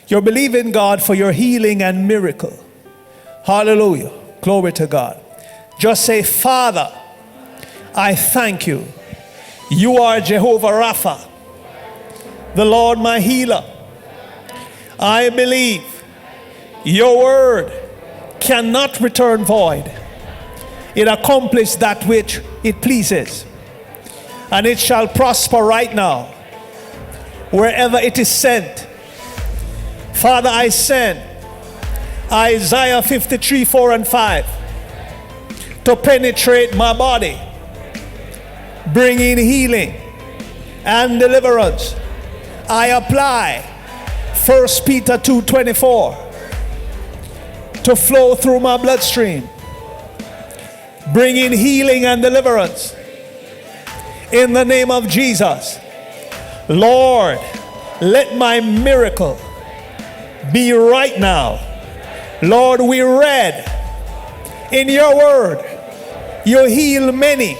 You're believing God for your healing and miracle. Hallelujah. Glory to God. Just say, Father, I thank you. You are Jehovah Rapha, the Lord my healer. I believe your word cannot return void. It accomplished that which it pleases, and it shall prosper right now wherever it is sent. Father, I send Isaiah 53, 4 and 5 to penetrate my body, bringing healing and deliverance. I apply 1 Peter 2:24 to flow through my bloodstream, bringing healing and deliverance in the name of Jesus. Lord, let my miracle be right now. Lord, we read in your word, you heal many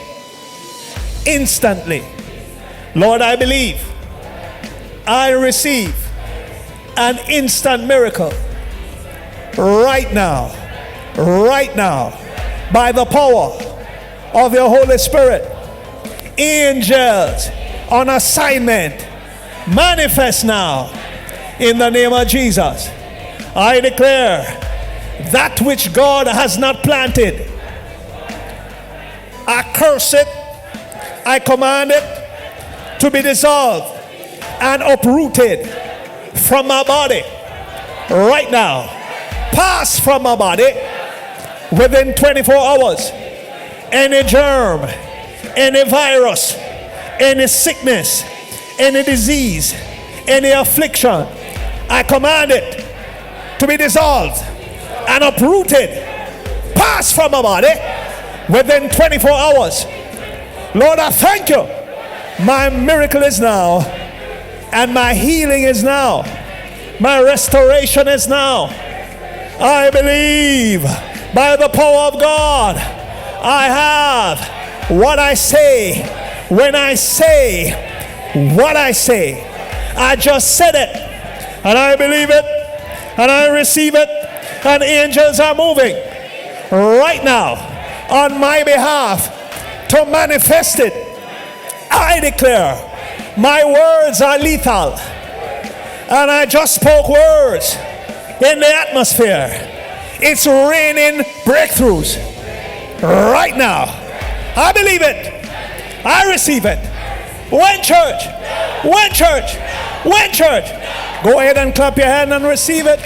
instantly. Lord, I believe I receive an instant miracle right now, by the power of your Holy Spirit. Angels on assignment, manifest now in the name of Jesus. I declare that which God has not planted, I curse it, I command it to be dissolved and uprooted from my body right now. Pass from my body within 24 hours. Any germ, any virus, any sickness, any disease, any affliction, I command it to be dissolved and uprooted. Pass from my body within 24 hours. Lord, I thank you. My miracle is now, and my healing is now. My restoration is now. I believe by the power of God, I have what I say when I say what I say. I just said it, and I believe it, and I receive it, and angels are moving right now on my behalf to manifest it. I declare my words are lethal, and I just spoke words in the atmosphere. It's raining breakthroughs right now. I believe it. I receive it. When church, go ahead and clap your hand and receive it.